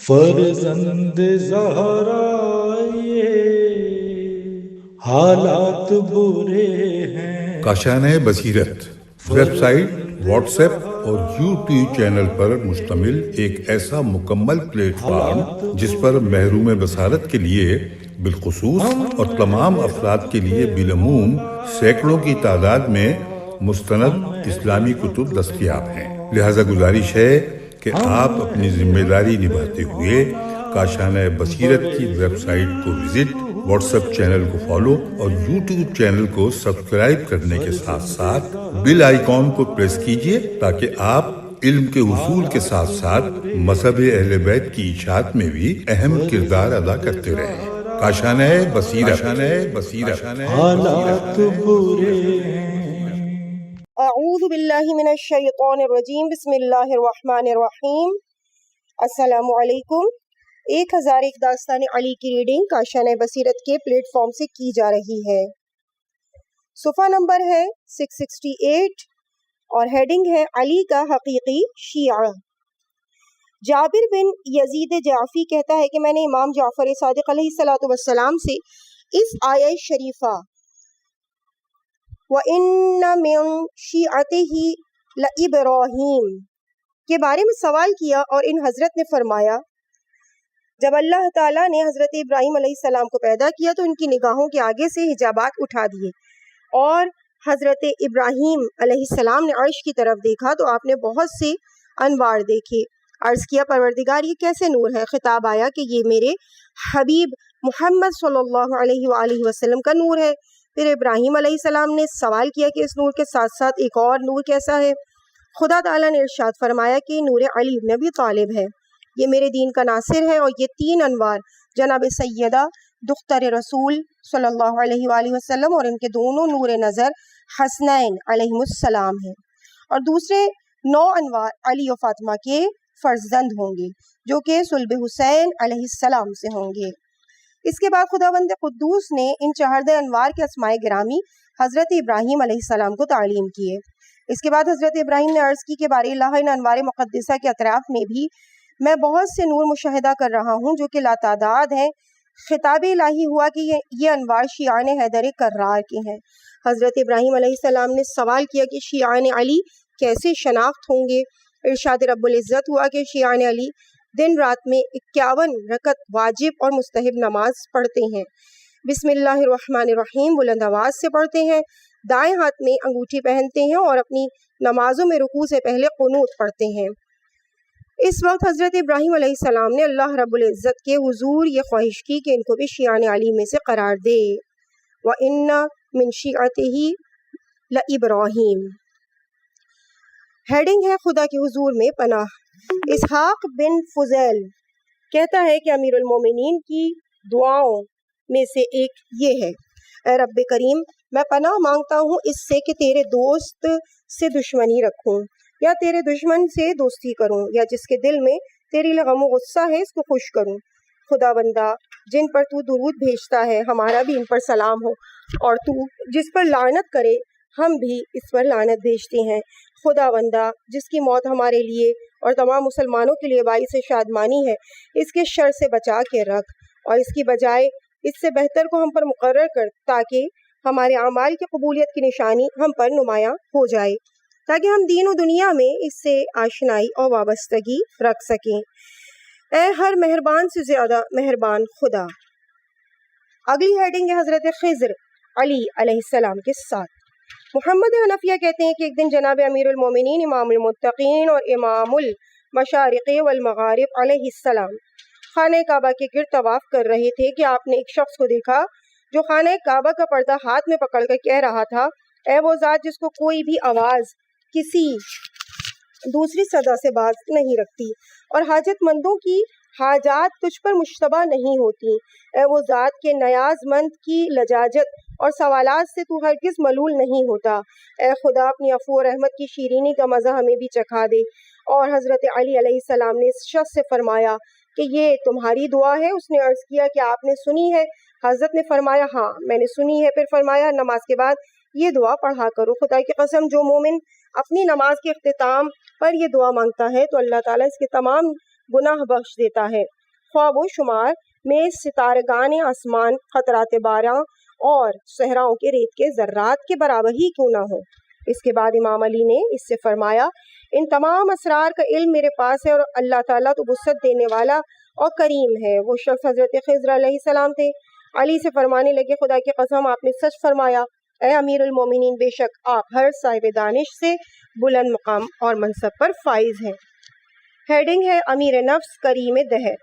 فرزند زہرا یہ حالات برے ہیں۔ کاشانۂ بصیرت ویب سائٹ، واٹس ایپ اور یوٹیوب چینل پر مشتمل ایک ایسا مکمل پلیٹ فارم جس پر محروم بصارت کے لیے بالخصوص اور تمام افراد کے لیے بالعموم سینکڑوں کی تعداد میں مستند اسلامی کتب دستیاب ہیں۔ لہذا گزارش ہے کہ آپ اپنی ذمہ داری نبھاتے ہوئے کاشانۂ بصیرت کی ویب سائٹ کو وزٹ، واٹس ایپ چینل کو فالو اور یوٹیوب چینل کو سبسکرائب کرنے کے ساتھ ساتھ بیل آئیکن کو پریس کیجیے تاکہ آپ علم کے حصول کے ساتھ ساتھ مذہب اہل بیت کی اشاعت میں بھی اہم کردار ادا کرتے رہیں۔ کاشانۂ بصیرت حالات برے ہیں۔ اعوذ باللہ من الشیطان الرجیم، بسم اللہ الرحمن الرحیم۔ السلام علیکم۔ 1001 داستان علی کی ریڈنگ کاشانۂ بصیرت کے پلیٹ فارم سے کی جا رہی ہے۔ صفحہ نمبر ہے 668 اور ہیڈنگ ہے علی کا حقیقی شیعہ۔ جابر بن یزید جعفی کہتا ہے کہ میں نے امام جعفر صادق علیہ السلام سے اس آیہ شریفہ وَإِنَّ مِن شِيعَتِهِ لَإِبْرَاهِيمَ کے بارے میں سوال کیا، اور ان حضرت نے فرمایا جب اللہ تعالیٰ نے حضرت ابراہیم علیہ السلام کو پیدا کیا تو ان کی نگاہوں کے آگے سے حجابات اٹھا دیے، اور حضرت ابراہیم علیہ السلام نے عرش کی طرف دیکھا تو آپ نے بہت سے انوار دیکھے۔ عرض کیا پروردگار یہ کیسے نور ہے؟ خطاب آیا کہ یہ میرے حبیب محمد صلی اللہ علیہ وآلہ وسلم کا نور ہے۔ پھر ابراہیم علیہ السلام نے سوال کیا کہ اس نور کے ساتھ ساتھ ایک اور نور کیسا ہے؟ خدا تعالیٰ نے ارشاد فرمایا کہ نور علی بن ابی طالب ہے، یہ میرے دین کا ناصر ہے، اور یہ 3 انوار جناب سیدہ دختر رسول صلی اللہ علیہ وآلہ وسلم اور ان کے دونوں نور نظر حسنین علیہ السلام ہیں، اور دوسرے 9 انوار علی و فاطمہ کے فرزند ہوں گے جو کہ صلب حسین علیہ السلام سے ہوں گے۔ اس کے بعد خداوند قدوس نے ان 4 انوار کے اسماء گرامی حضرت ابراہیم علیہ السلام کو تعلیم کیے۔ اس کے بعد حضرت ابراہیم نے عرض کی کہ باری اللہ ان انوار مقدسہ کے اطراف میں بھی میں بہت سے نور مشاہدہ کر رہا ہوں جو کہ لاتعداد ہیں۔ خطاب الہی ہوا کہ یہ انوار شیعان حیدر کرار کے ہیں۔ حضرت ابراہیم علیہ السلام نے سوال کیا کہ شیعان علی کیسے شناخت ہوں گے؟ ارشاد رب العزت ہوا کہ شیعان علی دن رات میں 51 رکعت واجب اور مستحب نماز پڑھتے ہیں، بسم اللہ الرحمن الرحیم بلند آواز سے پڑھتے ہیں، دائیں ہاتھ میں انگوٹھی پہنتے ہیں اور اپنی نمازوں میں رکوع سے پہلے قنوت پڑھتے ہیں۔ اس وقت حضرت ابراہیم علیہ السلام نے اللہ رب العزت کے حضور یہ خواہش کی کہ ان کو بھی شیعان علی میں سے قرار دے۔ وَإِنَّ مِن شِيعَتِهِ لَإِبْرَاهِيمَ۔ ہیڈنگ ہے خدا کے حضور میں پناہ۔ اسحاق بن فضیل کہتا ہے کہ امیر المومنین کی دعاؤں میں سے ایک یہ ہے، اے رب کریم میں پناہ مانگتا ہوں اس سے کہ تیرے دوست سے دشمنی رکھوں یا تیرے دشمن سے دوستی کروں، یا جس کے دل میں تیری غم و غصہ ہے اس کو خوش کروں۔ خدا بندہ جن پر تو درود بھیجتا ہے ہمارا بھی ان پر سلام ہو، اور تو جس پر لعنت کرے ہم بھی اس پر لعنت بھیجتے ہیں۔ خدا بندہ جس کی موت ہمارے لیے اور تمام مسلمانوں کے لیے باعث شادمانی ہے اس کے شر سے بچا کے رکھ، اور اس کی بجائے اس سے بہتر کو ہم پر مقرر کر تاکہ ہمارے اعمال کی قبولیت کی نشانی ہم پر نمایاں ہو جائے، تاکہ ہم دین و دنیا میں اس سے آشنائی اور وابستگی رکھ سکیں۔ اے ہر مہربان سے زیادہ مہربان خدا۔ اگلی ہیڈنگ ہے حضرت خضر علی علیہ السلام کے ساتھ۔ محمد حنفیہ کہتے ہیں کہ ایک دن جناب امیر المومنین امام المتقین اور امام المشارق والمغارب علیہ السلام خانہ کعبہ کے گرد طواف کر رہے تھے کہ آپ نے ایک شخص کو دیکھا جو خانہ کعبہ کا پردہ ہاتھ میں پکڑ کر کہہ رہا تھا، اے وہ ذات جس کو کوئی بھی آواز کسی دوسری صدا سے باز نہیں رکھتی، اور حاجت مندوں کی حاجات تجھ پر مشتبہ نہیں ہوتی، اے وہ ذات کے نیاز مند کی لجاجت اور سوالات سے تو ہرگز ملول نہیں ہوتا، اے خدا اپنی عفو و رحمت کی شیرینی کا مزہ ہمیں بھی چکھا دے۔ اور حضرت علی علیہ السلام نے اس شخص سے فرمایا کہ یہ تمہاری دعا ہے؟ اس نے عرض کیا کہ آپ نے سنی ہے؟ حضرت نے فرمایا ہاں میں نے سنی ہے۔ پھر فرمایا نماز کے بعد یہ دعا پڑھا کرو۔ خدا کی قسم جو مومن اپنی نماز کے اختتام پر یہ دعا مانگتا ہے تو اللہ تعالیٰ اس کے تمام گناہ بخش دیتا ہے، خواہ وہ شمار میں ستارگان آسمان، قطرات باراں اور صحراؤں کے ریت کے ذرات کے برابر ہی کیوں نہ ہو۔ اس کے بعد امام علی نے اس سے فرمایا، ان تمام اسرار کا علم میرے پاس ہے اور اللہ تعالیٰ تو وسعت دینے والا اور کریم ہے۔ وہ شخص حضرت خضر علیہ السلام تھے۔ علی سے فرمانے لگے، خدا کی قسم آپ نے سچ فرمایا، اے امیر المومنین، بے شک آپ ہر صاحب دانش سے بلند مقام اور منصب پر فائز ہیں۔ ہیڈنگ ہے امیر نفس کریم دہر۔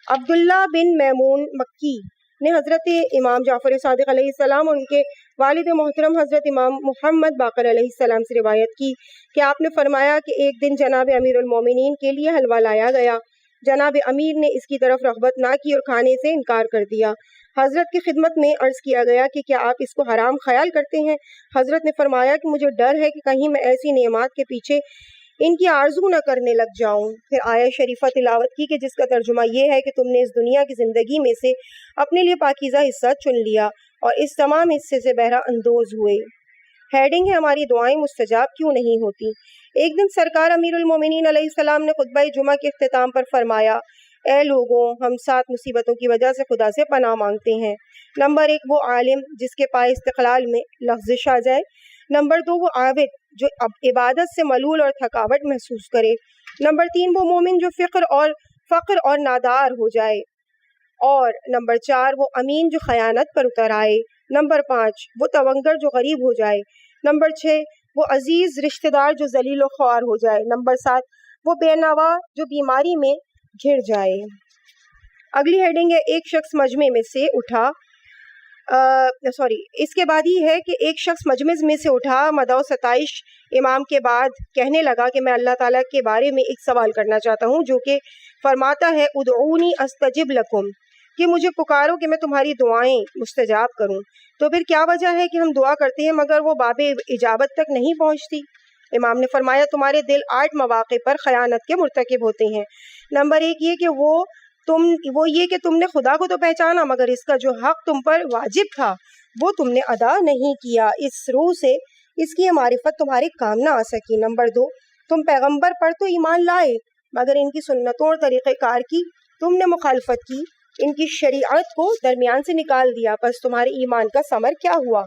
عبداللہ بن میمون مکی نے حضرت امام جعفر صادق علیہ السلام اور ان کے والد محترم حضرت امام محمد باقر علیہ السلام سے روایت کی کہ آپ نے فرمایا کہ ایک دن جناب امیر المومنین کے لیے حلوہ لایا گیا۔ جناب امیر نے اس کی طرف رغبت نہ کی اور کھانے سے انکار کر دیا۔ حضرت کی خدمت میں عرض کیا گیا کہ کیا آپ اس کو حرام خیال کرتے ہیں؟ حضرت نے فرمایا کہ مجھے ڈر ہے کہ کہیں میں ایسی نعمات کے پیچھے ان کی آرزو نہ کرنے لگ جاؤں۔ پھر آیہ شریفہ تلاوت کی کہ جس کا ترجمہ یہ ہے کہ تم نے اس دنیا کی زندگی میں سے اپنے لیے پاکیزہ حصہ چن لیا اور اس تمام حصے سے بہرہ اندوز ہوئے۔ ہیڈنگ ہے ہماری دعائیں مستجاب کیوں نہیں ہوتی۔ ایک دن سرکار امیر المومنین علیہ السلام نے خطبہ جمعہ کے اختتام پر فرمایا، اے لوگوں، ہم 7 مصیبتوں کی وجہ سے خدا سے پناہ مانگتے ہیں۔ نمبر 1 وہ عالم جس کے پائے استقلال میں لغزش آ جائے۔ نمبر 2 وہ عابد جو عبادت سے ملول اور تھکاوٹ محسوس کرے۔ نمبر 3 وہ مومن جو فقر اور نادار ہو جائے۔ اور نمبر 4 وہ امین جو خیانت پر اتر آئے۔ نمبر 5 وہ تونگر جو غریب ہو جائے۔ نمبر 6 وہ عزیز رشتہ دار جو ذلیل و خوار ہو جائے۔ نمبر 7 وہ بے نوا جو بیماری میں گھر جائے۔ اگلی ہیڈنگ ہے ایک شخص مجمع میں سے اٹھا اس کے بعد یہ ہے کہ ایک شخص مجمع میں سے اٹھا مدح و ستائش امام کے بعد کہنے لگا کہ میں اللہ تعالیٰ کے بارے میں ایک سوال کرنا چاہتا ہوں جو کہ فرماتا ہے ادعونی استجب لکم، کہ مجھے پکارو کہ میں تمہاری دعائیں مستجاب کروں۔ تو پھر کیا وجہ ہے کہ ہم دعا کرتے ہیں مگر وہ باب اجابت تک نہیں پہنچتی؟ امام نے فرمایا تمہارے دل 8 مواقع پر خیانت کے مرتکب ہوتے ہیں۔ نمبر 1 یہ کہ تم نے خدا کو تو پہچانا مگر اس کا جو حق تم پر واجب تھا وہ تم نے ادا نہیں کیا، اس روح سے اس کی معرفت تمہارے کام نہ آ سکی۔ نمبر 2 تم پیغمبر پر تو ایمان لائے مگر ان کی سنتوں اور طریقہ کار کی تم نے مخالفت کی، ان کی شریعت کو درمیان سے نکال دیا، پس تمہارے ایمان کا ثمر کیا ہوا؟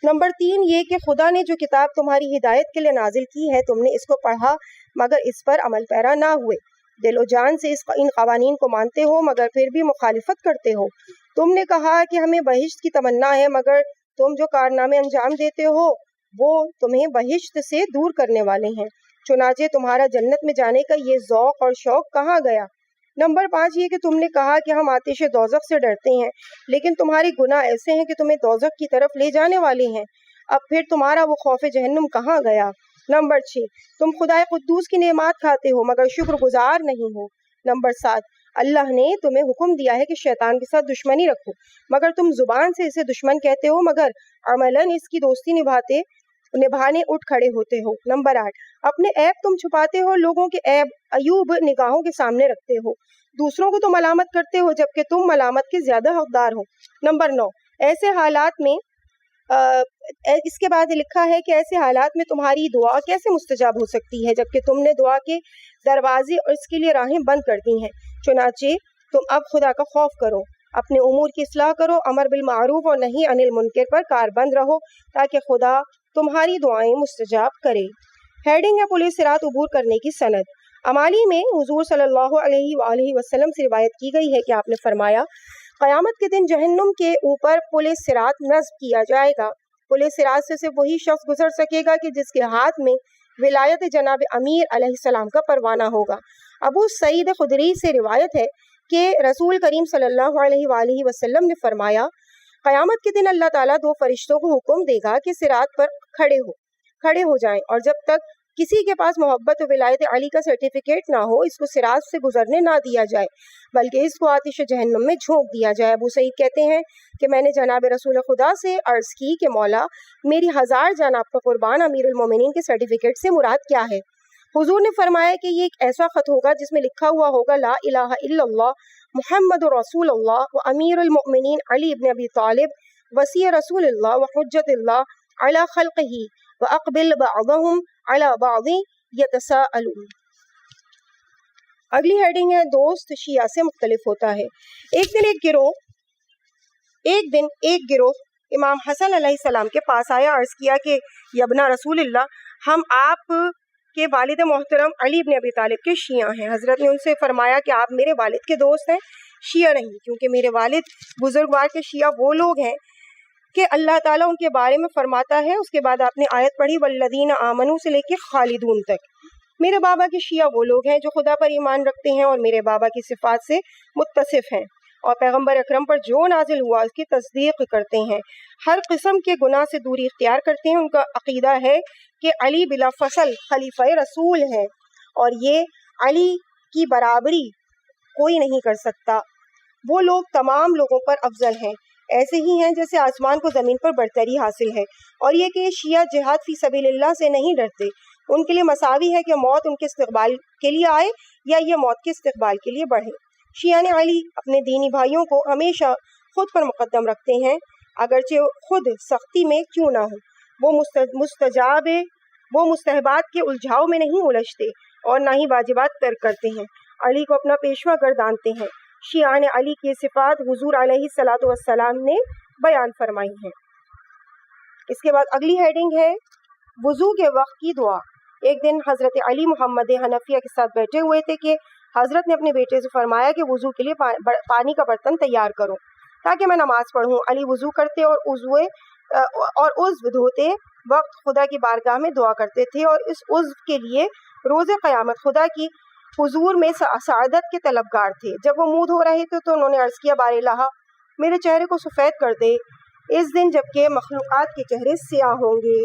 نمبر 3 یہ کہ خدا نے جو کتاب تمہاری ہدایت کے لیے نازل کی ہے تم نے اس کو پڑھا مگر اس پر عمل پیرا نہ ہوئے، دل و جان سے ان قوانین کو مانتے ہو مگر پھر بھی مخالفت کرتے ہو۔ تم نے کہا کہ ہمیں بہشت کی تمنا ہے مگر تم جو کارنامے انجام دیتے ہو وہ تمہیں بہشت سے دور کرنے والے ہیں، چنانچہ تمہارا جنت میں جانے کا یہ ذوق اور شوق کہاں گیا؟ نمبر 5 یہ کہ تم نے کہا کہ ہم آتش دوزخ سے ڈرتے ہیں لیکن تمہارے گناہ ایسے ہیں کہ تمہیں دوزخ کی طرف لے جانے والے ہیں، اب پھر تمہارا وہ خوف جہنم کہاں گیا؟ نمبر 6 تم خدائے قدوس کی نعمات کھاتے ہو مگر شکر گزار نہیں ہو۔ نمبر 7 اللہ نے تمہیں حکم دیا ہے کہ شیطان کے ساتھ دشمنی رکھو مگر تم زبان سے اسے دشمن کہتے ہو مگر عملاً اس کی دوستی نبھانے اٹھ کھڑے ہوتے ہو۔ نمبر 8 اپنے عیب تم چھپاتے ہو، لوگوں کے عیب عیوب نگاہوں کے سامنے رکھتے ہو، دوسروں کو تم ملامت کرتے ہو جبکہ تم ملامت کے زیادہ حقدار ہو۔ نمبر 9 ایسے حالات میں اس کے بعد لکھا ہے کہ ایسے حالات میں تمہاری دعا کیسے مستجاب ہو سکتی ہے جبکہ تم نے دعا کے دروازے اور اس کے لیے راہیں بند کر دی ہیں۔ چنانچہ تم اب خدا کا خوف کرو، اپنے امور کی اصلاح کرو، امر بالمعروف اور نہی عن المنکر پر کاربند رہو تاکہ خدا تمہاری دعائیں مستجاب کرے۔ ہیڈنگ ہے پل صراط عبور کرنے کی سند۔ امالی میں حضور صلی اللہ علیہ وآلہ وسلم سے روایت کی گئی ہے کہ آپ نے فرمایا قیامت کے دن جہنم کے اوپر پل صراط نصب کیا جائے گا، پل صراط سے صرف وہی شخص گزر سکے گا کہ جس کے ہاتھ میں ولایت جناب امیر علیہ السلام کا پروانہ ہوگا۔ ابو سعید خدری سے روایت ہے کہ رسول کریم صلی اللہ علیہ وآلہ وسلم نے فرمایا قیامت کے دن اللہ تعالیٰ 2 فرشتوں کو حکم دے گا کہ صراط پر کھڑے ہو جائیں اور جب تک کسی کے پاس محبت و ولایت علی کا سرٹیفکیٹ نہ ہو اس کو صراط سے گزرنے نہ دیا جائے بلکہ اس کو آتش جہنم میں جھونک دیا جائے۔ ابو سعید کہتے ہیں کہ میں نے جناب رسول خدا سے عرض کی کہ مولا میری 1000 جان آپ کا قربان، امیر المومنین کے سرٹیفکیٹ سے مراد کیا ہے؟ حضور نے فرمایا کہ یہ ایک ایسا خط ہوگا جس میں لکھا ہوا ہوگا لا الہ الا اللہ محمد رسول اللہ و امیر المؤمنین علی ابن ابی طالب وصی رسول اللہ و حجت اللہ علی خلقہ واقبل بعضهم علی بعض یتساءلون۔ اگلی ہیڈنگ ہے دوست شیعہ سے مختلف ہوتا ہے. ایک دن ایک گروہ امام حسن علیہ السلام کے پاس آیا، عرض کیا کہ یبنا رسول اللہ، ہم آپ کے والد محترم علی بن ابی طالب کے شیعہ ہیں. حضرت نے ان سے فرمایا کہ آپ میرے والد کے دوست ہیں، شیعہ نہیں، کیونکہ میرے والد بزرگوار کے شیعہ وہ لوگ ہیں کہ اللہ تعالیٰ ان کے بارے میں فرماتا ہے. اس کے بعد آپ نے آیت پڑھی والذین آمنوا سے لے کے خالدون تک. میرے بابا کے شیعہ وہ لوگ ہیں جو خدا پر ایمان رکھتے ہیں اور میرے بابا کی صفات سے متصف ہیں اور پیغمبر اکرم پر جو نازل ہوا اس کی تصدیق کرتے ہیں، ہر قسم کے گناہ سے دوری اختیار کرتے ہیں. ان کا عقیدہ ہے کہ علی بلا فصل خلیفہ رسول ہے اور یہ علی کی برابری کوئی نہیں کر سکتا. وہ لوگ تمام لوگوں پر افضل ہیں، ایسے ہی ہیں جیسے آسمان کو زمین پر برتری حاصل ہے. اور یہ کہ شیعہ جہاد فی سبیل اللہ سے نہیں ڈرتے، ان کے لیے مساوی ہے کہ موت ان کے استقبال کے لیے آئے یا یہ موت کے استقبال کے لیے بڑھے. شیعہ علی اپنے دینی بھائیوں کو ہمیشہ خود پر مقدم رکھتے ہیں، اگرچہ خود سختی میں کیوں نہ ہو. وہ مستحبات کے الجھاؤ میں نہیں الجھتے اور نہ ہی واجبات ترک کرتے ہیں. علی کو اپنا پیشوا گردانتے ہیں. شیعہ علی کی صفات حضور علیہ الصلوۃ والسلام نے بیان فرمائی ہیں. اس کے بعد اگلی ہیڈنگ ہے وضو کے وقت کی دعا. ایک دن حضرت علی محمد حنفیہ کے ساتھ بیٹھے ہوئے تھے کہ حضرت نے اپنے بیٹے سے فرمایا کہ وضو کے لیے پانی کا برتن تیار کرو تاکہ میں نماز پڑھوں. علی وضو کرتے اور عضو دھوتے وقت خدا کی بارگاہ میں دعا کرتے تھے اور اس عضو کے لیے روز قیامت خدا کی حضور میں سعادت کے طلبگار تھے. جب وہ منہ دھو رہے تھے تو انہوں نے عرض کیا بار الہ میرے چہرے کو سفید کر دے اس دن جبکہ مخلوقات کے چہرے سیاہ ہوں گے.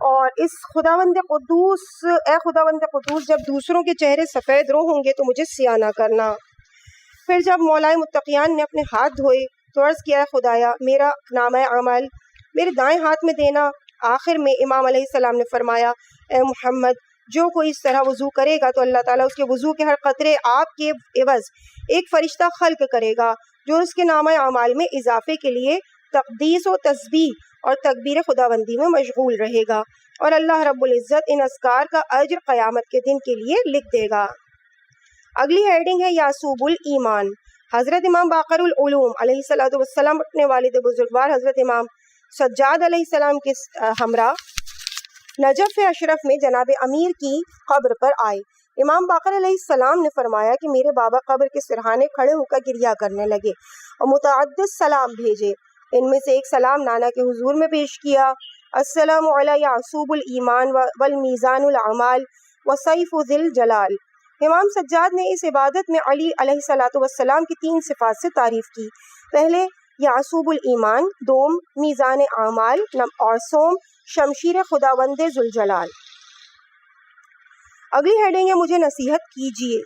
اور اس خداوند قدوس جب دوسروں کے چہرے سفید رو ہوں گے تو مجھے سیاہ نہ کرنا. پھر جب مولائے متقیان نے اپنے ہاتھ دھوئے تو عرض کیا خدایا میرا نامہ عمل میرے دائیں ہاتھ میں دینا. آخر میں امام علیہ السلام نے فرمایا اے محمد جو کوئی اس طرح وضو کرے گا تو اللہ تعالیٰ اس کے وضو کے ہر قطرے آپ کے عوض ایک فرشتہ خلق کرے گا جو اس کے نامہ اعمال میں اضافے کے لیے تقدیس و تسبیح اور تکبیر خداوندی میں مشغول رہے گا اور اللہ رب العزت ان اذکار کا اجر قیامت کے دن کے لیے لکھ دے گا. اگلی ہیڈنگ ہے یعصوب الایمان. حضرت امام باقر العلوم علیہ الصلوۃ والسلام اپنے والد بزرگوار حضرت امام سجاد علیہ السلام کے ہمراہ نجف اشرف میں جناب امیر کی قبر پر آئے. امام باقر علیہ السلام نے فرمایا کہ میرے بابا قبر کے سرہانے کھڑے ہو کر گریہ کرنے لگے اور متعدد سلام بھیجے. ان میں سے ایک سلام نانا کے حضور میں پیش کیا السلام علی یعصوب الایمان والمیزان الاعمال وسیف ذی الجلال. امام سجاد نے اس عبادت میں علی علیہ الصلوۃ والسلام کی 3 صفات سے تعریف کی. پہلے یعصوب الایمان، دوم میزان اعمال اور سوم شمشیر خداوند ذوالجلال. اگلی ہیڈنگ ہے مجھے نصیحت کیجیے.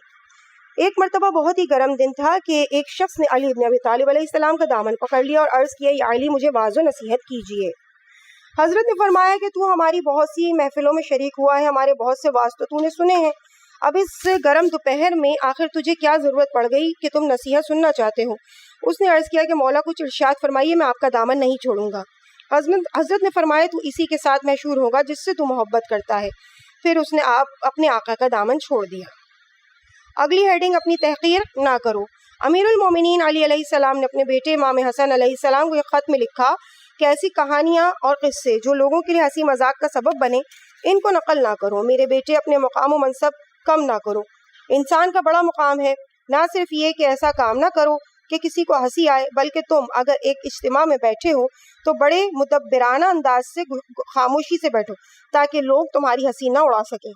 ایک مرتبہ بہت ہی گرم دن تھا کہ ایک شخص نے علی بن ابی طالب علیہ السلام کا دامن پکڑ لیا اور عرض کیا یا علی مجھے واضح نصیحت کیجیے. حضرت نے فرمایا کہ تو ہماری بہت سی محفلوں میں شریک ہوا ہے، ہمارے بہت سے واعظ تو نے سنے ہیں، اب اس گرم دوپہر میں آخر تجھے کیا ضرورت پڑ گئی کہ تم نصیحت سننا چاہتے ہو. اس نے عرض کیا کہ مولا کچھ ارشاد فرمائیے، میں آپ کا دامن نہیں چھوڑوں گا. حضرت نے فرمایا تو اسی کے ساتھ مشہور ہوگا جس سے تو محبت کرتا ہے. پھر اس نے اپنے آقا کا دامن چھوڑ دیا. اگلی ہیڈنگ اپنی تحقیر نہ کرو. امیر المومنین علی علیہ السلام نے اپنے بیٹے امام حسن علیہ السلام کو ایک خط میں لکھا کہ ایسی کہانیاں اور قصے جو لوگوں کے لیے ہنسی مذاق کا سبب بنے ان کو نقل نہ کرو. میرے بیٹے اپنے مقام و منصب کم نہ کرو. انسان کا بڑا مقام ہے، نہ صرف یہ کہ ایسا کام نہ کرو کہ کسی کو ہنسی آئے، بلکہ تم اگر ایک اجتماع میں بیٹھے ہو تو بڑے مدبرانہ انداز سے خاموشی سے بیٹھو تاکہ لوگ تمہاری ہنسی نہ اڑا سکیں.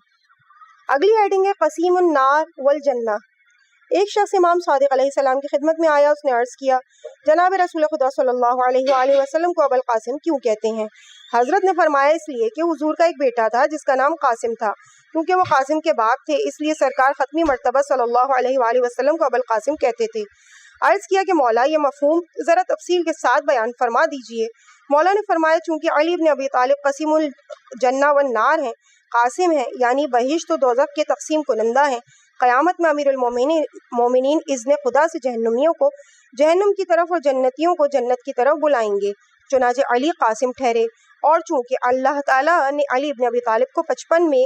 اگلی ہیڈنگ ہے قسیم النار والجنہ. ایک شخص امام صادق علیہ السلام کی خدمت میں آیا. اس نے عرض کیا جناب رسول خدا صلی اللہ علیہ وآلہ وسلم کو ابوالقاسم کیوں کہتے ہیں؟ حضرت نے فرمایا اس لیے کہ حضور کا ایک بیٹا تھا جس کا نام قاسم تھا. کیونکہ وہ قاسم کے باپ تھے اس لیے سرکار ختمی مرتبہ صلی اللہ علیہ وآلہ وسلم کو ابوالقاسم کہتے تھے. عرض کیا کہ مولا یہ مفہوم ذرا تفصیل کے ساتھ بیان فرما دیجئے. مولا نے فرمایا چونکہ علی بن ابی طالب قسیم الجنہ والنار ہیں، قاسم ہیں یعنی بہشت و دوزخ کے تقسیم کنندہ ہیں. قیامت میں امیر المومنین اذن خدا سے جہنمیوں کو جہنم کی طرف اور جنتیوں کو جنت کی طرف بلائیں گے. چنانچہ علی قاسم ٹھہرے اور چونکہ اللہ تعالیٰ نے علی بن ابی طالب کو 55 میں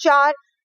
4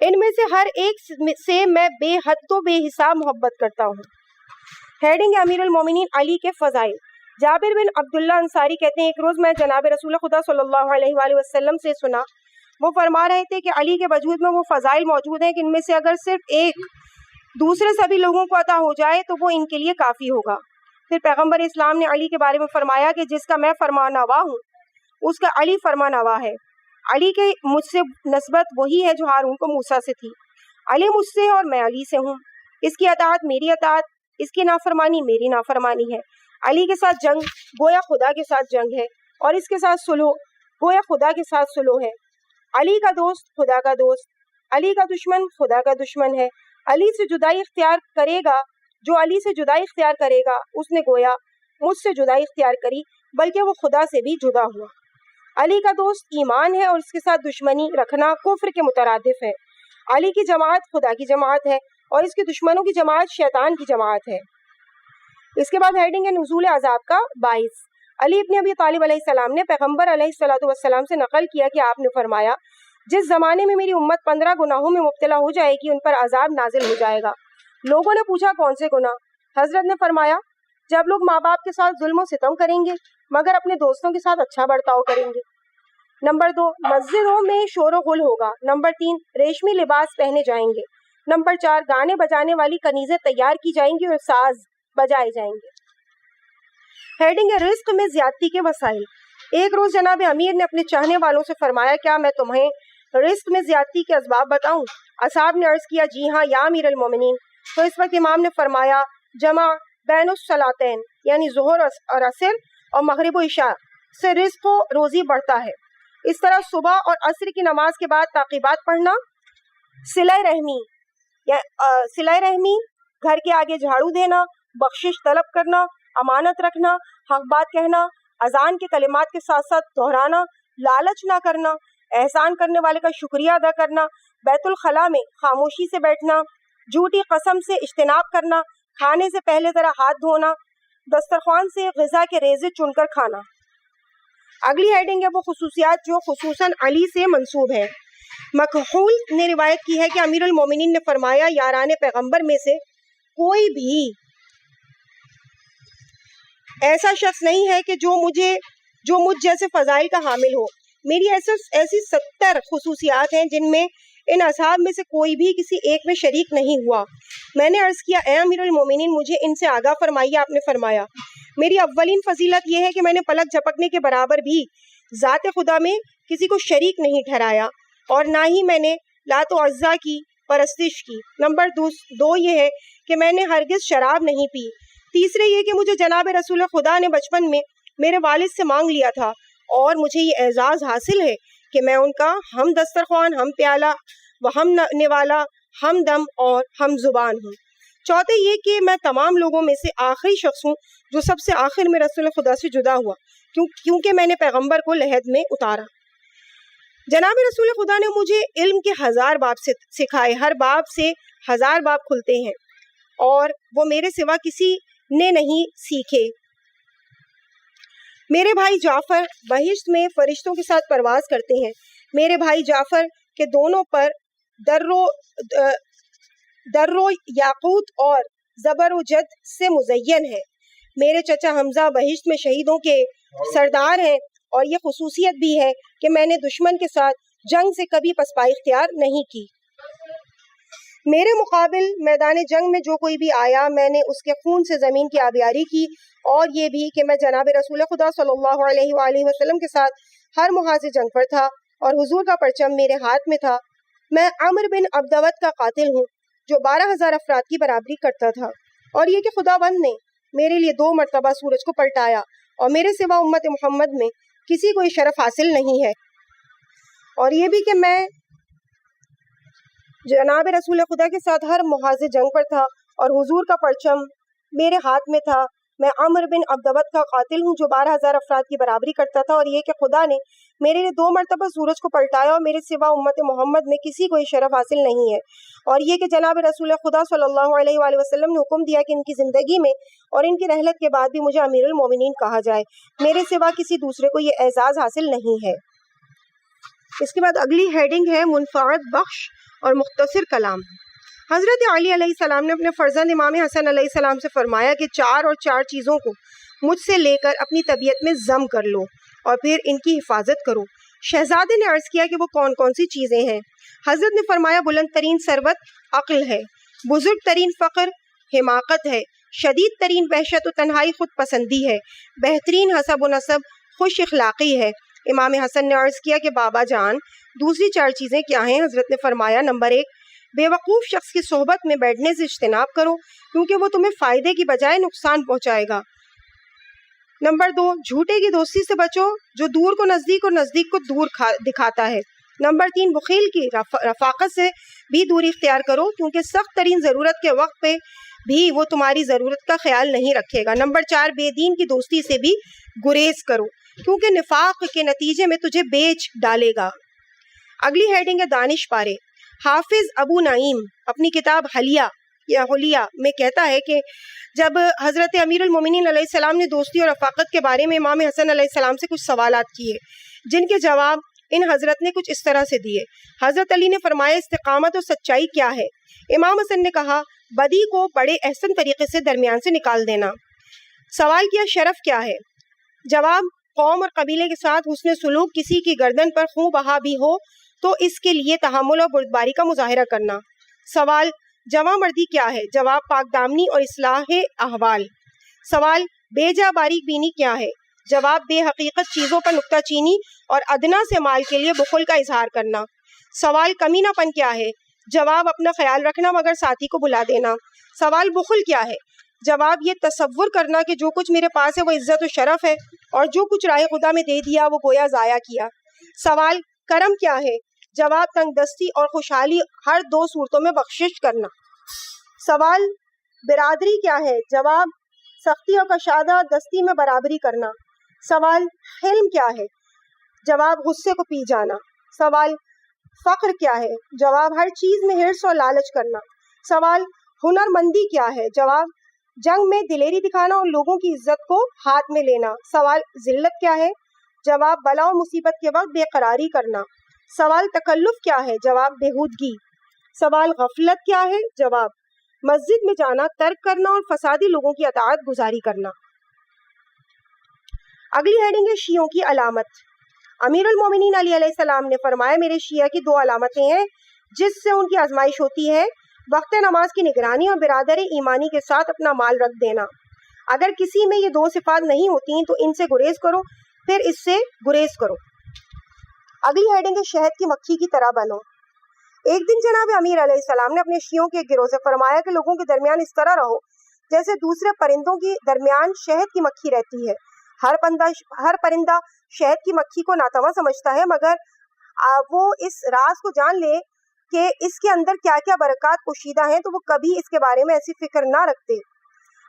ان میں سے ہر ایک سے میں بے حد و بے حساب محبت کرتا ہوں۔ ہیڈنگ امیر المومنین علی کے فضائل۔ جابر بن عبداللہ انصاری کہتے ہیں ایک روز میں جناب رسول خدا صلی اللہ علیہ وآلہ وسلم سے سنا، وہ فرما رہے تھے کہ علی کے وجود میں وہ فضائل موجود ہیں کہ ان میں سے اگر صرف ایک دوسرے سبھی لوگوں کو عطا ہو جائے تو وہ ان کے لیے کافی ہوگا۔ پھر پیغمبر اسلام نے علی کے بارے میں فرمایا کہ جس کا میں فرمانوا ہوں اس کا علی فرمانوا ہے۔ علی کے مجھ سے نسبت وہی ہے جو ہارون کو موسیٰ سے تھی۔ علی مجھ سے اور میں علی سے ہوں، اس کی اطاعت میری اطاعت، اس کی نافرمانی میری نافرمانی ہے۔ علی کے ساتھ جنگ گویا خدا کے ساتھ جنگ ہے، اور اس کے ساتھ صلح گویا خدا کے ساتھ صلح ہے۔ علی کا دوست خدا کا دوست، علی کا دشمن خدا کا دشمن ہے۔ علی سے جدائی اختیار کرے گا، جو علی سے جدائی اختیار کرے گا اس نے گویا مجھ سے جدائی اختیار کری، بلکہ وہ خدا سے بھی جدا ہوا۔ علی کا دوست ایمان ہے اور اس کے ساتھ دشمنی رکھنا کفر کے مترادف ہے۔ علی کی جماعت خدا کی جماعت ہے اور اس کے دشمنوں کی جماعت شیطان کی جماعت ہے۔ اس کے بعد ہیڈنگ ہے نزول عذاب کا باعث۔ علی ابن ابی طالب علیہ السلام نے پیغمبر علیہ السلام سے نقل کیا کہ آپ نے فرمایا جس زمانے میں میری امت 15 گناہوں میں مبتلا ہو جائے گی ان پر عذاب نازل ہو جائے گا۔ لوگوں نے پوچھا کون سے گناہ؟ حضرت نے فرمایا جب لوگ ماں باپ کے ساتھ ظلم و ستم کریں گے مگر اپنے دوستوں کے ساتھ اچھا برتاؤ کریں گے۔ نمبر 2 مسجدوں میں شور و غل ہوگا۔ نمبر 3 ریشمی لباس پہنے جائیں گے۔ نمبر 4 گانے بجانے والی کنیزیں تیار کی جائیں گی اور ساز بجائے جائیں گے۔ ہیڈنگ ہے رزق میں زیادتی کے وسائل۔ ایک روز جناب امیر نے اپنے چاہنے والوں سے فرمایا کیا میں تمہیں رزق میں زیادتی کے اسباب بتاؤں؟ اصحاب نے عرض کیا جی ہاں یا امیر المومنین۔ تو اس وقت امام نے فرمایا جمع بین الصلاتین یعنی ظہر اور عصر اور مغرب و عشاء سے رزق و روزی بڑھتا ہے۔ اس طرح صبح اور عصر کی نماز کے بعد تعقیبات پڑھنا، صلہ رحمی، گھر کے آگے جھاڑو دینا، بخشش طلب کرنا، امانت رکھنا، حق بات کہنا، اذان کے کلمات کے ساتھ ساتھ دہرانا، لالچ نہ کرنا، احسان کرنے والے کا شکریہ ادا کرنا، بیت الخلاء میں خاموشی سے بیٹھنا، جھوٹی قسم سے اجتناب کرنا، کھانے سے پہلے ذرا ہاتھ دھونا، دسترخوان سے غذا کے ریزے چن کر کھانا۔ اگلی ہیڈنگ ہے وہ خصوصیات جو خصوصاً علی سے منسوب ہے۔ مکحول نے روایت کی ہے کہ امیر المومنین نے فرمایا یاران پیغمبر میں سے کوئی بھی ایسا شخص نہیں ہے کہ جو مجھ جیسے فضائل کا حامل ہو۔ میری ایسی 70 خصوصیات ہیں جن میں ان اصحاب میں سے کوئی بھی کسی ایک میں شریک نہیں ہوا۔ میں نے عرض کیا اے امیر المومنین مجھے ان سے آگاہ فرمائیے۔ آپ نے فرمایا میری اولین فضیلت یہ ہے کہ میں نے پلک جھپکنے کے برابر بھی ذات خدا میں کسی کو شریک نہیں ٹھہرایا اور نہ ہی میں نے لات و عزا کی پرستش کی۔ نمبر 2 یہ ہے کہ میں نے ہرگز شراب نہیں پی۔ تیسرے یہ کہ مجھے جناب رسول خدا نے بچپن میں میرے والد سے مانگ لیا تھا اور مجھے یہ اعزاز حاصل ہے کہ میں ان کا ہم دسترخوان، ہم پیالہ و ہم نوالا، ہم دم اور ہم زبان ہوں۔ چوتھے یہ کہ میں تمام لوگوں میں سے آخری شخص ہوں جو سب سے آخر میں رسول خدا سے جدا ہوا کیونکہ میں نے پیغمبر کو لحد میں اتارا۔ جناب رسول خدا نے مجھے علم کے 1000 باب سکھائے، ہر باب سے 1000 باب کھلتے ہیں اور وہ میرے سوا کسی نے نہیں سیکھے۔ میرے بھائی جعفر بہشت میں فرشتوں کے ساتھ پرواز کرتے ہیں۔ میرے بھائی جعفر کے دونوں پر در و یاقوت اور زبر و جد سے مزین ہے۔ میرے چچا حمزہ بہشت میں شہیدوں کے سردار ہیں اور یہ خصوصیت بھی ہے کہ میں نے دشمن کے ساتھ جنگ سے کبھی پسپائی اختیار نہیں کی۔ میرے مقابل میدان جنگ میں جو کوئی بھی آیا میں نے اس کے خون سے زمین کی آبیاری کی، اور یہ بھی کہ میں جناب رسول خدا صلی اللہ علیہ وآلہ وسلم کے ساتھ ہر محاذ جنگ پر تھا اور حضور کا پرچم میرے ہاتھ میں تھا۔ میں عمر بن عبدوت کا قاتل ہوں جو 12,000 افراد کی برابری کرتا تھا، اور یہ کہ خداوند نے میرے لیے 2 مرتبہ سورج کو پلٹایا اور میرے سوا امت محمد میں کسی کو یہ شرف حاصل نہیں ہے، اور یہ بھی کہ میں جناب رسول خدا کے ساتھ ہر محاذ جنگ پر تھا اور حضور کا پرچم میرے ہاتھ میں تھا۔ میں عمر بن عبدوت کا قاتل ہوں جو 12,000 افراد کی برابری کرتا تھا، اور یہ کہ خدا نے میرے لیے 2 مرتبہ سورج کو پلٹایا اور میرے سوا امت محمد میں کسی کو یہ شرف حاصل نہیں ہے، اور یہ کہ جناب رسول خدا صلی اللہ علیہ وآلہ وسلم نے حکم دیا کہ ان کی زندگی میں اور ان کی رحلت کے بعد بھی مجھے امیر المومنین کہا جائے، میرے سوا کسی دوسرے کو یہ اعزاز حاصل نہیں ہے۔ اس کے بعد اگلی ہیڈنگ ہے منفعت بخش اور مختصر کلام ہے۔ حضرت علی علیہ السلام نے اپنے فرزند امام حسن علیہ السلام سے فرمایا کہ 4 چیزوں کو مجھ سے لے کر اپنی طبیعت میں ضم کر لو اور پھر ان کی حفاظت کرو۔ شہزادے نے عرض کیا کہ وہ کون کون سی چیزیں ہیں؟ حضرت نے فرمایا بلند ترین ثروت عقل ہے، بزرگ ترین فقر حماقت ہے، شدید ترین وحشت و تنہائی خود پسندی ہے، بہترین حسب و نسب خوش اخلاقی ہے۔ امام حسن نے عرض کیا کہ بابا جان دوسری 4 چیزیں کیا ہیں؟ حضرت نے فرمایا نمبر 1 بے وقوف شخص کی صحبت میں بیٹھنے سے اجتناب کرو کیونکہ وہ تمہیں فائدے کی بجائے نقصان پہنچائے گا۔ نمبر 2 جھوٹے کی دوستی سے بچو جو دور کو نزدیک اور نزدیک کو دور دکھاتا ہے۔ نمبر 3 بخیل کی رفاقت سے بھی دوری اختیار کرو کیونکہ سخت ترین ضرورت کے وقت پہ بھی وہ تمہاری ضرورت کا خیال نہیں رکھے گا۔ نمبر 4 بے دین کی دوستی سے بھی گریز کرو کیونکہ نفاق کے نتیجے میں تجھے بیچ ڈالے گا۔ اگلی ہیڈنگ ہے دانش پارے۔ حافظ ابو نعیم اپنی کتاب حلیہ یا حلیہ میں کہتا ہے کہ جب حضرت امیر المومنین علیہ السلام نے دوستی اور رفاقت کے بارے میں امام حسن علیہ السلام سے کچھ سوالات کیے جن کے جواب ان حضرت نے کچھ اس طرح سے دیے۔ حضرت علی نے فرمایا استقامت اور سچائی کیا ہے؟ امام حسن نے کہا بدی کو بڑے احسن طریقے سے درمیان سے نکال دینا۔ سوال کیا شرف کیا ہے؟ جواب قوم اور قبیلے کے ساتھ حسن سلوک، کسی کی گردن پر خون بہا بھی ہو تو اس کے لیے تحمل اور بردباری کا مظاہرہ کرنا۔ سوال جواں مردی کیا ہے؟ جواب پاک دامنی اور اصلاح احوال۔ سوال بے جا باریک بینی کیا ہے؟ جواب بے حقیقت چیزوں پر نکتہ چینی اور ادنا سے مال کے لیے بخل کا اظہار کرنا۔ سوال کمینہ پن کیا ہے؟ جواب اپنا خیال رکھنا مگر ساتھی کو بلا دینا۔ سوال بخل کیا ہے؟ جواب یہ تصور کرنا کہ جو کچھ میرے پاس ہے وہ عزت و شرف ہے اور جو کچھ راہ خدا میں دے دیا وہ گویا ضائع کیا۔ سوال کرم کیا ہے؟ جواب تنگ دستی اور خوشحالی ہر 2 صورتوں میں بخشش کرنا۔ سوال برادری کیا ہے؟ جواب سختی اور کشادہ دستی میں برابری کرنا۔ سوال حلم کیا ہے؟ جواب غصے کو پی جانا۔ سوال فقر کیا ہے؟ جواب ہر چیز میں حرص اور لالچ کرنا۔ سوال ہنر مندی کیا ہے؟ جواب جنگ میں دلیری دکھانا اور لوگوں کی عزت کو ہاتھ میں لینا۔ سوال ذلت کیا ہے؟ جواب بلا و مصیبت کے وقت بے قراری کرنا۔ سوال تکلف کیا ہے؟ جواب بےہودگی۔ سوال غفلت کیا ہے؟ جواب مسجد میں جانا ترک کرنا اور فسادی لوگوں کی اطاعت گزاری کرنا۔ اگلی ہیڈنگ ہے شیعوں کی علامت۔ امیر المومنین علی علیہ السلام نے فرمایا میرے شیعہ کی 2 علامتیں ہیں جس سے ان کی آزمائش ہوتی ہے، وقت نماز کی نگرانی اور برادر ایمانی کے ساتھ اپنا مال رکھ دینا۔ اگر کسی میں یہ 2 صفات نہیں ہوتی تو ان سے گریز کرو، پھر اس سے گریز کرو۔ اگلی ہیڈنگ ہے شہد کی مکھی کی طرح بنو۔ ایک دن جناب امیر علیہ السلام نے اپنے شیعوں کے گروہ سے فرمایا کہ لوگوں کے درمیان اس طرح رہو جیسے دوسرے پرندوں کے درمیان شہد کی مکھی رہتی ہے۔ ہر پرندہ شہد کی مکھی کو ناتواں سمجھتا ہے مگر وہ اس راز کو جان لے کہ اس کے اندر کیا کیا برکات پوشیدہ ہیں تو وہ کبھی اس کے بارے میں ایسی فکر نہ رکھتے۔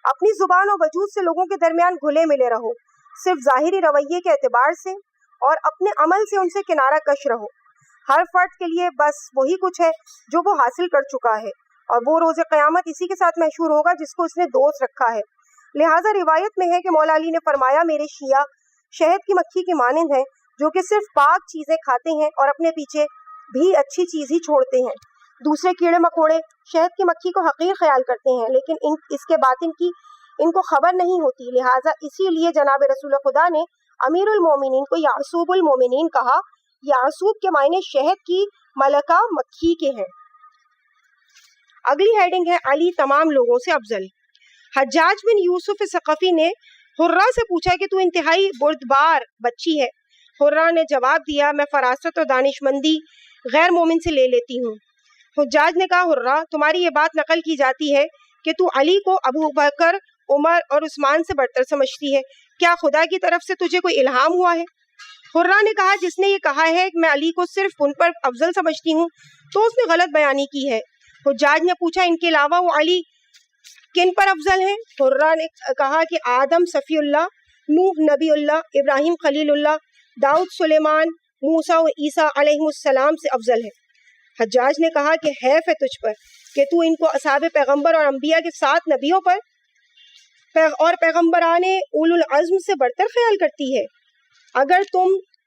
اپنی زبان اور وجود سے لوگوں کے درمیان گھلے ملے رہو، صرف ظاہری رویے کے اعتبار سے اور اپنے عمل سے ان سے کنارہ کش رہو۔ ہر فرد کے لیے بس وہی کچھ ہے جو وہ حاصل کر چکا ہے اور وہ روز قیامت اسی کے ساتھ محشور ہوگا جس کو اس نے دوست رکھا ہے۔ لہٰذا روایت میں ہے کہ مولا علی نے فرمایا میرے شیعہ شہد کی مکھی کی مانند ہیں جو کہ صرف پاک چیزیں کھاتے ہیں اور اپنے پیچھے بھی اچھی چیز ہی چھوڑتے ہیں۔ دوسرے کیڑے مکوڑے شہد کی مکھی کو حقیر خیال کرتے ہیں لیکن اس کے باطن کی ان کو خبر نہیں ہوتی، لہٰذا اسی لیے جناب رسول خدا نے امیر المومنین کو یعصوب المومنین کہا۔ یعصوب کے معنی شہد کی ملکہ مکھی کے ہیں۔ اگلی ہیڈنگ ہے علی تمام لوگوں سے افضل۔ حجاج بن یوسف ثقفی نے حرہ سے پوچھا کہ تو انتہائی بردبار بچی ہے۔ حرہ نے جواب دیا میں فراست اور دانش مندی غیر مومن سے لے لیتی ہوں۔ حجاج نے کہا حرہ تمہاری یہ بات نقل کی جاتی ہے کہ تو علی کو ابو بکر عمر اور عثمان سے برتر سمجھتی ہے، کیا خدا کی طرف سے تجھے کوئی الہام ہوا ہے؟ حرہ نے کہا جس نے یہ کہا ہے کہ میں علی کو صرف ان پر افضل سمجھتی ہوں تو اس نے غلط بیانی کی ہے۔ حجاج نے پوچھا ان کے علاوہ وہ علی کن پر افضل ہیں؟ حرہ نے کہا کہ آدم صفی اللہ، نوح نبی اللہ، ابراہیم خلیل اللہ، داؤد سلیمان، موسیٰ و عیسیٰ علیہ السلام سے افضل ہے۔ حجاج نے کہا کہ حیف ہے تجھ پر کہ تو ان کو اصحاب پیغمبر اور انبیاء کے 7 نبیوں پر اور پیغمبران اولو العزم سے برتر خیال کرتی ہے۔ اگر تم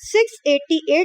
688